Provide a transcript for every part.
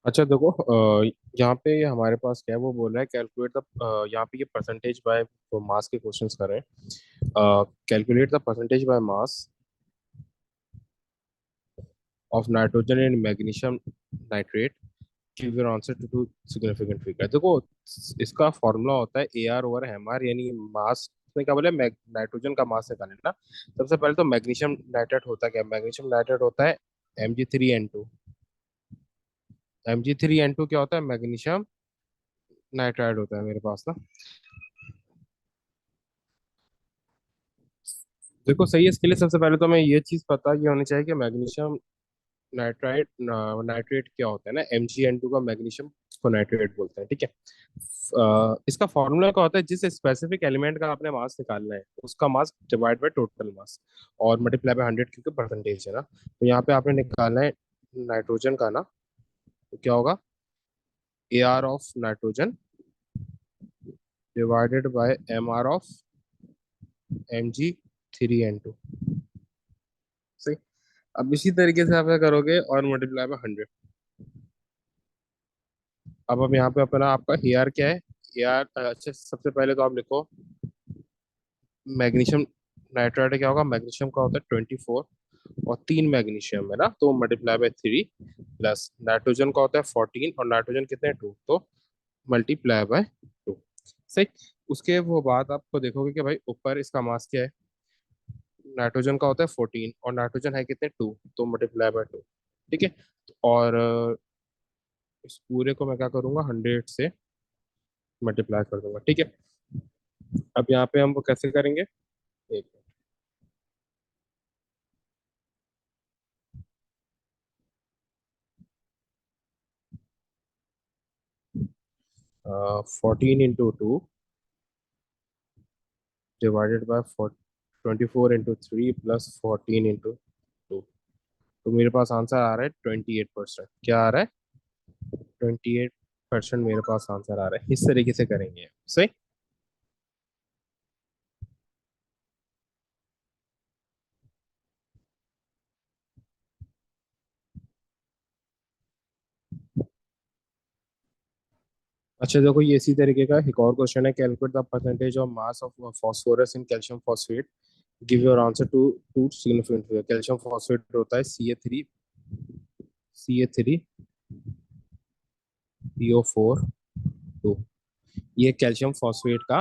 अच्छा देखो, यहाँ पे ये हमारे पास क्या है वो बोल रहा है कैलकुलेट द, यहाँ पे ये परसेंटेज बाय मास के क्वेश्चंस कर रहे हैं। Calculate the percentage by mass of nitrogen and magnesium nitrate, give your answer to two significant figure. देखो, इसका फॉर्मूला होता है A R over M R, यानी मास में क्या बोले, नाइट्रोजन का मास निकालना ना। सबसे पहले तो मैग्नीशियम नाइट्रेट होता है क्या, मैग्नीशियम नाइट्रेट होता है Mg3N2। Mg3N2 क्या होता है, मैग्नीशियम नाइट्राइड होता है मेरे पास ना। देखो सही है, इसके लिए सबसे पहले तो हमें ये चीज पता ये होनी चाहिए कि मैग्नीशियम नाइट्राइड नाइट्रेट क्या होता है ना। Mgn2 का मैग्नीशियम को नाइट्रेट बोलते हैं, ठीक है। इसका फॉर्मूला क्या होता है, जिस स्पेसिफिक एलिमेंट का आपने मास निकालना है उसका mass divide by total mass और मल्टीप्लाई बाय 100, क्योंकि परसेंटेज है ना। तो यहाँ पे आपने निकालना है नाइट्रोजन का ना, तो क्या होगा, A R of nitrogen divided by M R of Mg3N2। सही। अब इसी तरीके से आप क्या करोगे, और मल्टीप्लाई बाय 100। अब यहाँ पे अपना आपका ए आर क्या है, ए आर, अच्छा सबसे पहले तो आप लिखो मैग्नीशियम नाइट्राइड क्या होगा, मैग्नीशियम का होता है 24, और 3 मैग्नीशियम है ना, तो मल्टीप्लाई बाय 3, प्लस नाइट्रोजन का होता है 14, और नाइट्रोजन कितने हैं, 2, तो मल्टीप्लाई बाय 2। सही। उसके वो बाद आपको देखोगे कि भाई ऊपर इसका मास क्या है, नाइट्रोजन का होता है 14 और नाइट्रोजन है कितने, 2, तो मल्टीप्लाई बाय 2। ठीक है। और इस पूरे को मैं क्या करूंगा, 100 से मल्टीप्लाई कर दूंगा, ठीक है। अब यहाँ पे हम वो कैसे करेंगे, एक 14 into 2 divided by 24 into 3 plus 14 into 2, तो मेरे पास आंसर आ रहा है 28%। क्या आ रहा है, 28% मेरे पास आंसर आ रहा है। इस तरीके से करेंगे, सही। अच्छा देखो, ये इसी तरीके का एक और क्वेश्चन है, calculate the percentage of mass of phosphorus in calcium phosphate, give your answer to two significant figure. Calcium phosphate होता है Ca3 PO4 2। ये कैल्शियम फॉस्फेट का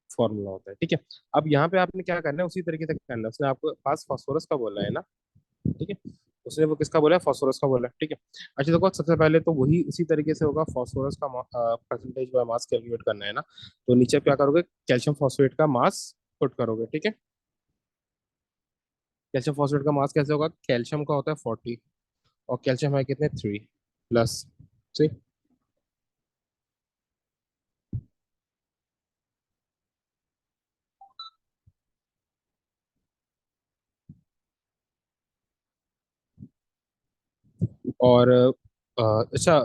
फॉर्मूला होता है, ठीक है। अब यहाँ पे आपने क्या करना है, उसी तरीके से करना है। उसने आपको पास फास्फोरस का बोला है ना, ठीक है। उसने वो किसका बोला है, फास्फोरस का बोला है, ठीक है। अच्छा देखो, सबसे पहले तो वही उसी तरीके से होगा, फास्फोरस का परसेंटेज बाय मास कैलकुलेट करना है ना। तो नीचे क्या करोगे, कैल्शियम फॉस्फेट का मास पुट करोगे, ठीक है। कैल्शियम फॉस्फेट का मास कैसे होगा, कैल्शियम का होता है 40 और कैल्शियम है कितने, 3, प्लस 3। और अच्छा,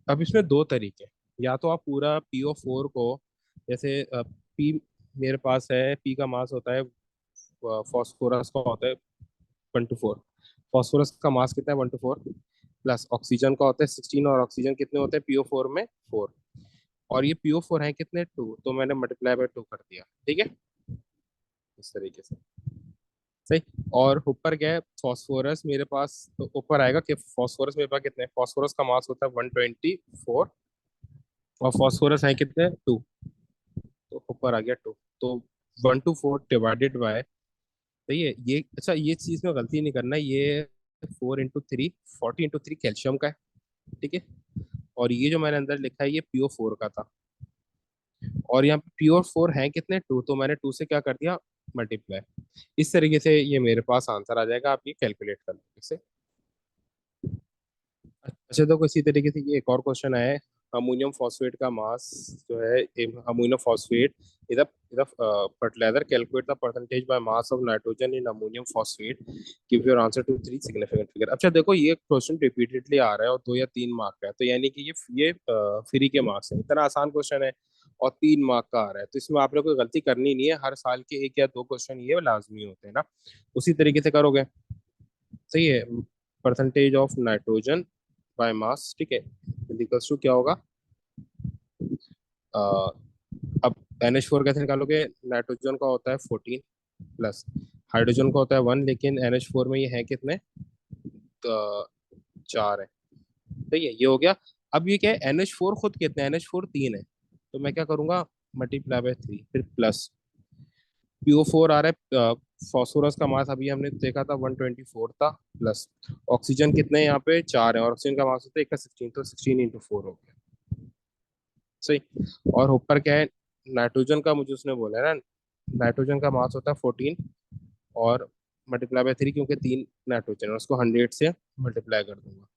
अब इसमें दो तरीके, या तो आप पूरा PO4 को, जैसे पी मेरे पास है, पी का मास होता है, फॉस्फोरस का होता है 1 to 4। फॉस्फोरस का मास कितना है, 1 to 4, प्लस ऑक्सीजन का होता है 16, और ऑक्सीजन कितने होते हैं PO4 में, 4, और ये PO4 है कितने, 2, तो मैंने मल्टीप्लाई बाय 2 कर दिया, ठीक है। इस तरीके से, सही। और ऊपर क्या है, फॉस्फोरस मेरे पास, तो ऊपर आएगा कि फॉस्फोरस मेरे पास कितने, फॉस्फोरस का मास होता है 124, और फॉस्फोरस है कितने, 2, तो ऊपर आ गया 2, तो 1 to 4 डिवाइडेड बाय, सही है ये। अच्छा, ये चीज में गलती नहीं करना, ये 4 into 3, 40 into 3 कैल्शियम का है, ठीक है। और ये जो मैंने अंदर लिखा है ये PO4 का था, और यहाँ पे PO4 है कितने, 2, तो मैंने 2 से क्या कर दिया, मल्टीप्लाई। इस तरीके से ये मेरे पास आंसर आ जाएगा, आप ये कैलकुलेट कर लो इसे। अच्छा तो इसी तरीके से ये एक और क्वेश्चन है, अमोनियम फॉस्फेट का मास जो है, अमोनियम फॉस्फेट इधर इधर fertiliser, calculate the percentage by mass of nitrogen in ammonium phosphate, give your answer to 3 significant figure. अच्छा देखो, ये क्वेश्चन रिपीटेडली आ रहा है और 2 या 3 मार्क का है, तो यानी कि ये फ्री के मार्क्स है, इतना आसान क्वेश्चन है और 3 मार्क का आ रहा है, तो इसमें आपने कोई गलती करनी नहीं है। हर साल के 1 या 2 क्वेश्चन ये लाजमी होते हैं ना, उसी तरीके से करोगे, सही है। Percentage of nitrogen by mass, ठीक है, इक्वल्स टू क्या होगा, अ, अब NH4 कैसे निकालोगे, नाइट्रोजन का होता है 14 प्लस हाइड्रोजन का होता है 1, लेकिन NH4 में ये है कितने, तो 4 है, सही है, ये हो गया। अब ये क्या है, NH4 खुद कितने, NH4 3 है, तो मैं क्या करूंगा, मल्टीप्लाई बाय 3, फिर प्लस PO4 आ रहा है, फॉस्फोरस का मास अभी हमने देखा था 124 था, प्लस ऑक्सीजन कितने हैं यहाँ पे 4 है, और ऑक्सीजन का मास होता है एक का 16, तो 16 इंटू 4 हो गया, सही। और ऊपर क्या है, नाइट्रोजन का मुझे उसने बोला है ना, नाइट्रोजन का मास होता है 14 और मल्टीप्लाई बाय 3, क्योंकि 3 नाइट्रोजन है, उसको 100 से मल्टीप्लाई कर दूंगा,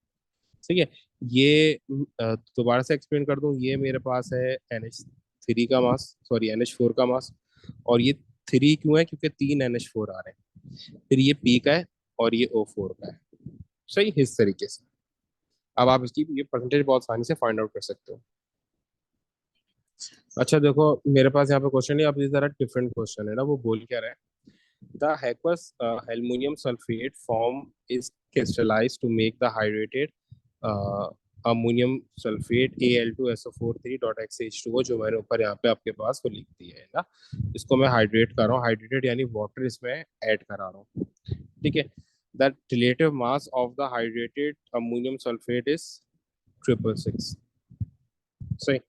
ठीक है। ये दोबारा से एक्सप्लेन कर दूं, ये मेरे पास है NH3 का मास, सॉरी NH4 का मास, और ये 3 क्यों है, क्योंकि 3 NH4 आ रहे हैं, फिर ये P का है और ये O4 का है, सही, इस तरीके से। अब आप इसकी ये परसेंटेज बहुत आसानी से फाइंड आउट कर सकते हो। अच्छा देखो, मेरे पास यहाँ पे क्वेश्चन है, अब इस तरह डिफरेंट क्वेश्चन है ना, वो बोल क्या रहा है, the aqueous aluminum sulfate form is crystallized to make the hydrated uh, ammonium sulfate Al2SO4 3.XH2O, जो मैंने ऊपर यहाँ पे आपके पास वो लिख दिया है ना, इसको मैं हाइड्रेट कर रहा हूँ, हाइड्रेटेड यानी वाटर इसमें ऐड करा रहा हूँ, ठीक है। The relative mass of the hydrated ammonium sulphate is 666, सही।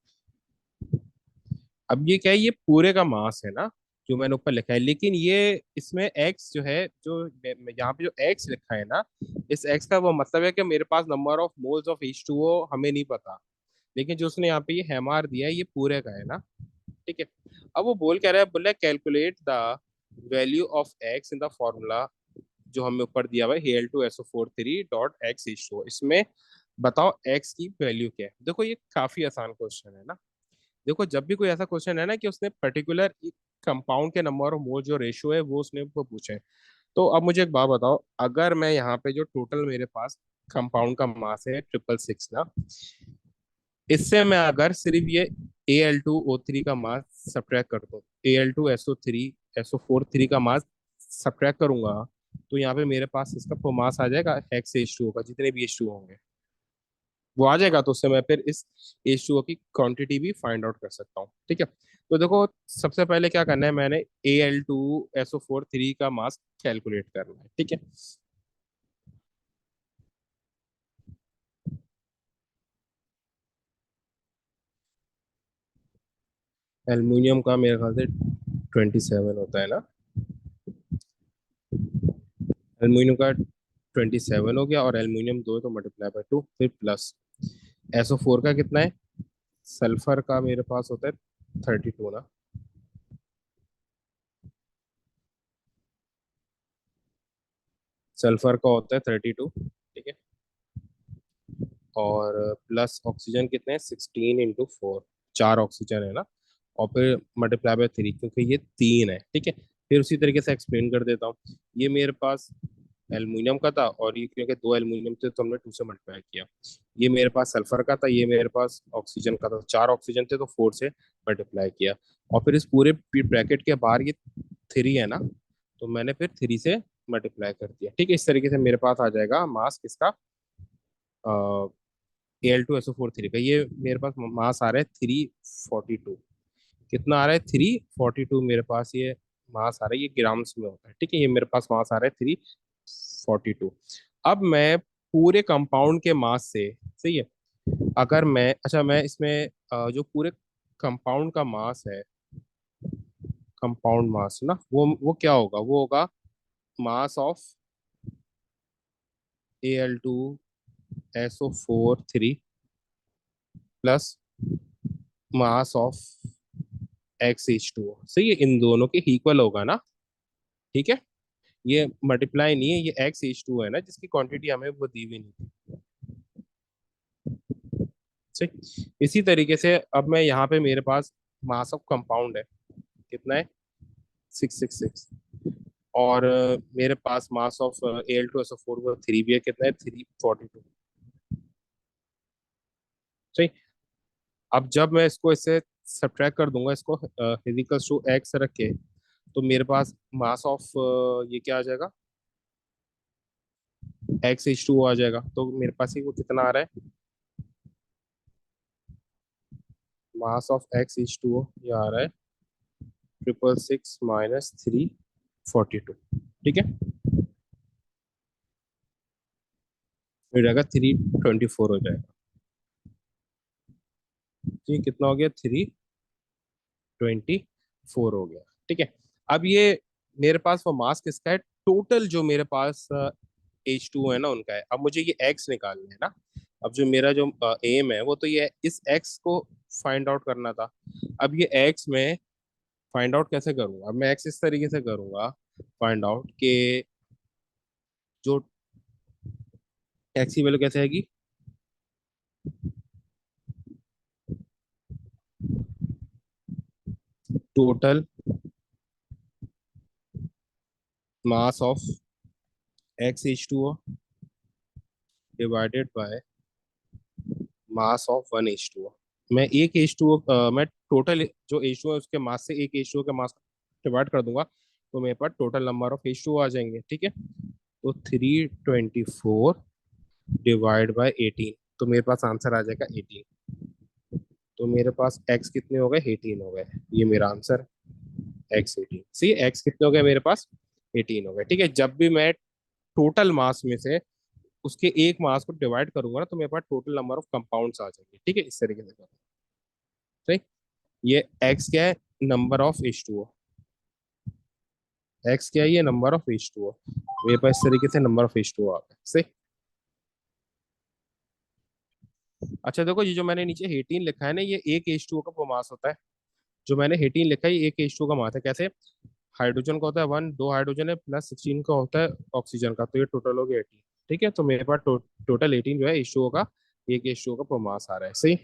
अब ये क्या है, ये पूरे का मास है ना, जो मैंने ऊपर लिखा है, लेकिन ये इसमें एक्स जो है, जो यहाँ पे जो एक्स लिखा है ना, इस एक्स का वो मतलब है कि मेरे पास number of moles of H2O हमें नहीं पता, लेकिन जो उसने यहाँ पे ये हेमार दिया है, ये पूरे का है ना, ठीक है। अब वो बोल क्या रहा है, बोला calculate the value of x in the formula, जो हमें ऊपर दिया हुआ है Al2SO4 3.XH2O, इसमें बताओ एक्स की वैल्यू क्या है। देखो ये काफी आसान क्वेश्चन है ना, देखो जब भी कोई ऐसा क्वेश्चन है ना कि उसने पर्टिकुलर एक कंपाउंड के नंबर ऑफ मोल जो रेशियो है वो उसने वो पूछे, तो अब मुझे एक बात बताओ, अगर मैं यहाँ पे जो टोटल मेरे पास कंपाउंड का मास है 666 ना, इससे मैं अगर सिर्फ ये Al2O3 का मास सब्ट्रैक्ट कर दूं, Al2SO3 का मास सब्ट्रैक्ट करूंगा, तो यहाँ पे मेरे पास इसका मास आ जाएगा एक्स H2O का, जितने भी H2O होंगे वो आ जाएगा, तो उससे मैं फिर इस H2O की क्वांटिटी भी फाइंड आउट कर सकता हूँ, ठीक है। तो देखो सबसे पहले क्या करना है, मैंने Al2SO4 3 का मास कैलकुलेट करना है, ठीक है। एल्युमिनियम का मेरे ख्याल से 27 होता है ना, एल्युमिनियम का 27 हो गया, और एल्युमिनियम 2 है तो मल्टीप्लाई बाय 2, फिर प्लस SO4 का कितना है, सल्फर का मेरे पास होता है 32 ना, सल्फर का होता है 32, ठीक है, और प्लस ऑक्सीजन कितने हैं 16 इंटू 4, 4 ऑक्सीजन है ना, और फिर मल्टीप्लाई बाय 3, क्योंकि ये 3 है, ठीक है। फिर उसी तरीके से एक्सप्लेन कर देता हूँ, ये मेरे पास एल्युमिनियम का था, और ये क्योंकि 2 एल्युमिनियम थे तो हमने 2 से मल्टीप्लाई किया, ये मेरे पास सल्फर का था, ये मेरे पास ऑक्सीजन का था, 4 ऑक्सीजन थे तो 4 से मल्टीप्लाई किया, और फिर इस पूरे ब्रैकेट के बाहर ये 3 है ना, तो मैंने फिर 3 से मल्टीप्लाई कर दिया, ठीक है। इस तरीके से मेरे पास आ जाएगा मास किसका, Al2SO4 3 का, ये मेरे पास मास आ रहा है 342, कितना आ रहा है 342, मेरे पास ये मास आ रहा है, ये ग्राम्स में होता है, ठीक है, ये मेरे पास मास आ रहा है 342। अब मैं पूरे कंपाउंड के मास से, सही है, अगर मैं, अच्छा मैं इसमें जो पूरे कंपाउंड का मास है, कंपाउंड मास ना, वो क्या होगा, वो होगा mass of Al2SO4 3 plus mass of XH2O, सही है, इन दोनों के इक्वल होगा ना, ठीक है। ये मल्टीप्लाई नहीं है, ये XH2 है ना, जिसकी क्वांटिटी हमें वो दी हुई नहीं थी, सही। इसी तरीके से अब मैं यहाँ पे मेरे पास मास ऑफ कंपाउंड है, कितना है 666, और मेरे पास मास ऑफ Al2SO4 3 भी है, कितना है 342, सही। अब जब मैं इसको इससे सब्ट्रैक्ट कर दूंगा, इसको फिजिकल्स टू एक्स रख के, तो मेरे पास मास ऑफ ये क्या आ जाएगा, XH2O आ जाएगा। तो मेरे पास ही वो कितना आ रहा है, मास ऑफ XH2O ये आ रहा है 666 - 342। ठीक है, हो जाएगा 324 हो जाएगा। ये कितना हो गया, 324 हो गया। ठीक है, अब ये मेरे पास वो मास किसका है, टोटल जो मेरे पास H2 है ना उनका है। अब मुझे ये एक्स निकालना है ना। अब जो मेरा जो एम है वो तो ये इस एक्स को फाइंड आउट करना था। अब ये एक्स में फाइंड आउट कैसे करूंगा, अब मैं एक्स इस तरीके से करूंगा फाइंड आउट कि जो एक्स की वैल्यू कैसे आएगी, total mass of XH2O divided by mass of 1H2O। मैं एक H2O मैं टोटल जो H2O है उसके मास से एक H2O के मास डिवाइड कर दूंगा, तो मेरे पास टोटल नंबर ऑफ H2O आ जाएंगे। ठीक है, तो 324 डिवाइड बाय 18, तो मेरे पास आंसर आ जाएगा 18। तो मेरे पास x कितने हो गए, 18 हो गए। ये मेरा आंसर x 18, सी x कितने हो गए मेरे पास, 18 हो गए। ठीक है, जब भी मैं टोटल मास में से उसके एक मास को डिवाइड करूंगा ना, तो मेरे पास टोटल नंबर ऑफ कंपाउंड्स आ जाएंगे। ठीक है, इस तरीके से करो। सही, ये x क्या है, नंबर ऑफ H2O। x क्या है, ये नंबर ऑफ H2O। मेरे पास इस तरीके से नंबर ऑफ H2O आ गए। सही। अच्छा देखो, ये जो मैंने नीचे 18 लिखा है ना, ये एक H2O का मास होता है। जो मैंने 18 लिखा है ये एक H2O का मास है। कैसे, हाइड्रोजन का होता है 1, दो हाइड्रोजन है, प्लस 16 का होता है ऑक्सीजन का, तो ये टोटल हो गया 18। ठीक है, तो मेरे पास टोटल 18 जो है H2O का, एक H2O का मास आ रहा है। सही।